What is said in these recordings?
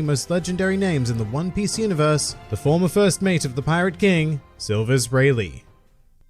most legendary names in the One Piece universe, the former first mate of the Pirate King, Silver's Rayleigh.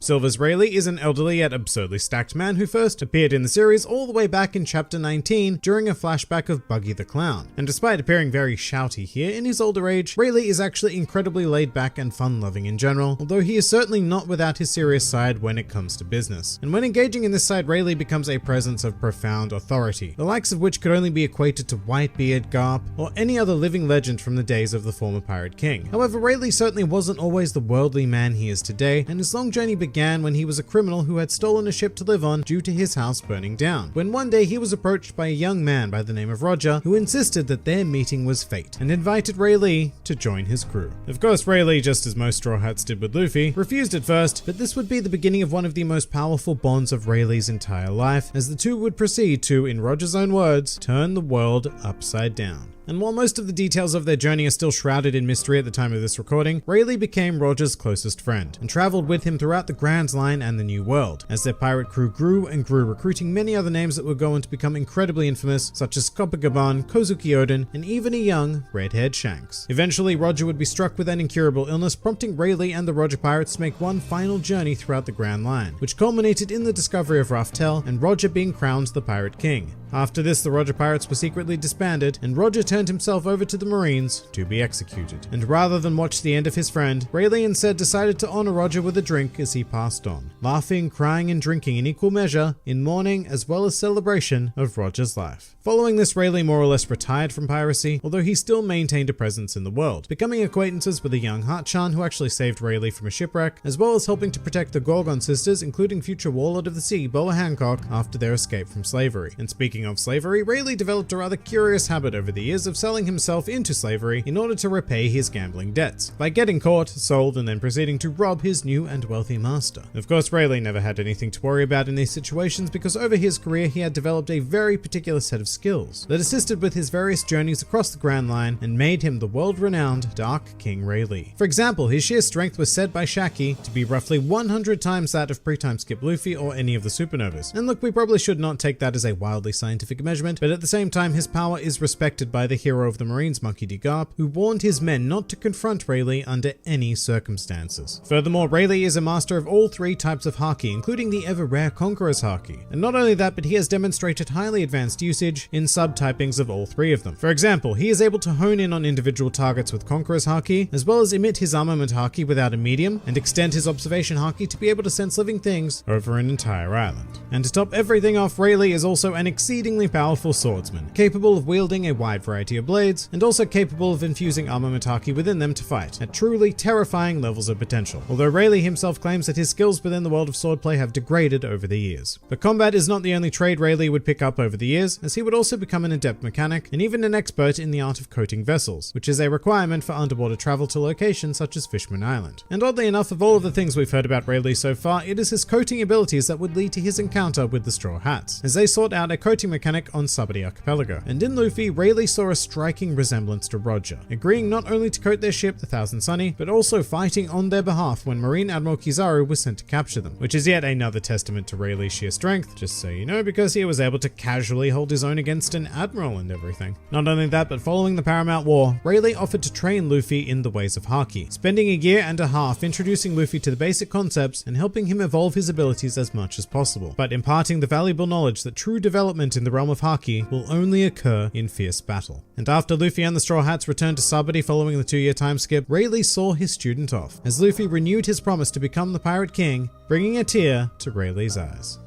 Silver's Rayleigh is an elderly yet absurdly stacked man who first appeared in the series all the way back in chapter 19 during a flashback of Buggy the Clown. And despite appearing very shouty here, in his older age, Rayleigh is actually incredibly laid back and fun-loving in general, although he is certainly not without his serious side when it comes to business. And when engaging in this side, Rayleigh becomes a presence of profound authority, the likes of which could only be equated to Whitebeard, Garp, or any other living legend from the days of the former Pirate King. However, Rayleigh certainly wasn't always the worldly man he is today, and his long journey began when he was a criminal who had stolen a ship to live on due to his house burning down, when one day he was approached by a young man by the name of Roger, who insisted that their meeting was fate, and invited Rayleigh to join his crew. Of course, Rayleigh, just as most Straw Hats did with Luffy, refused at first, but this would be the beginning of one of the most powerful bonds of Rayleigh's entire life, as the two would proceed to, in Roger's own words, turn the world upside down. And while most of the details of their journey are still shrouded in mystery at the time of this recording, Rayleigh became Roger's closest friend, and traveled with him throughout the Grand Line and the New World, as their pirate crew grew and grew, recruiting many other names that would go on to become incredibly infamous, such as Copacabana, Kozuki Oden, and even a young, red-haired Shanks. Eventually, Roger would be struck with an incurable illness, prompting Rayleigh and the Roger Pirates to make one final journey throughout the Grand Line, which culminated in the discovery of Raftel and Roger being crowned the Pirate King. After this, the Roger Pirates were secretly disbanded, and Roger turned himself over to the Marines to be executed. And rather than watch the end of his friend, Rayleigh instead decided to honor Roger with a drink as he passed on, laughing, crying, and drinking in equal measure in mourning as well as celebration of Roger's life. Following this, Rayleigh more or less retired from piracy, although he still maintained a presence in the world, becoming acquaintances with a young Hatchan who actually saved Rayleigh from a shipwreck, as well as helping to protect the Gorgon sisters, including future Warlord of the Sea, Boa Hancock, after their escape from slavery. And speaking of slavery, Rayleigh developed a rather curious habit over the years of selling himself into slavery in order to repay his gambling debts, by getting caught, sold, and then proceeding to rob his new and wealthy master. Of course, Rayleigh never had anything to worry about in these situations because over his career he had developed a very particular set of skills that assisted with his various journeys across the Grand Line and made him the world-renowned Dark King Rayleigh. For example, his sheer strength was said by Shaki to be roughly 100 times that of pre-time skip Luffy or any of the supernovas. And look, we probably should not take that as a wildly scientific measurement, but at the same time his power is respected by the hero of the Marines, Monkey D. Garp, who warned his men not to confront Rayleigh under any circumstances. Furthermore, Rayleigh is a master of all three types of Haki, including the ever-rare Conqueror's Haki. And not only that, but he has demonstrated highly advanced usage in subtypings of all three of them. For example, he is able to hone in on individual targets with Conqueror's Haki, as well as emit his armament Haki without a medium, and extend his observation Haki to be able to sense living things over an entire island. And to top everything off, Rayleigh is also an exceedingly powerful swordsman, capable of wielding a wide variety of blades, and also capable of infusing armament Haki within them to fight at truly terrifying levels of potential, although Rayleigh himself claims that his skills within the world of swordplay have degraded over the years. But combat is not the only trade Rayleigh would pick up over the years, as he would also become an adept mechanic and even an expert in the art of coating vessels, which is a requirement for underwater travel to locations such as Fishman Island. And oddly enough, of all of the things we've heard about Rayleigh so far, it is his coating abilities that would lead to his encounter with the Straw Hats, as they sought out a coating mechanic on Sabadi Archipelago. And in Luffy, Rayleigh saw a striking resemblance to Roger, agreeing not only to coat their ship, the Thousand Sunny, but also fighting on their behalf when Marine Admiral Kizaru was sent to capture them, which is yet another testament to Rayleigh's sheer strength, just so you know, because he was able to casually hold his own against an admiral and everything. Not only that, but following the Paramount War, Rayleigh offered to train Luffy in the ways of Haki, spending a year and a half introducing Luffy to the basic concepts and helping him evolve his abilities as much as possible, but imparting the valuable knowledge that true development in the realm of Haki will only occur in fierce battle. And after Luffy and the Straw Hats returned to Sabadi following the 2-year time skip, Rayleigh saw his student off, as Luffy renewed his promise to become the Pirate King, bringing a tear to Rayleigh's eyes.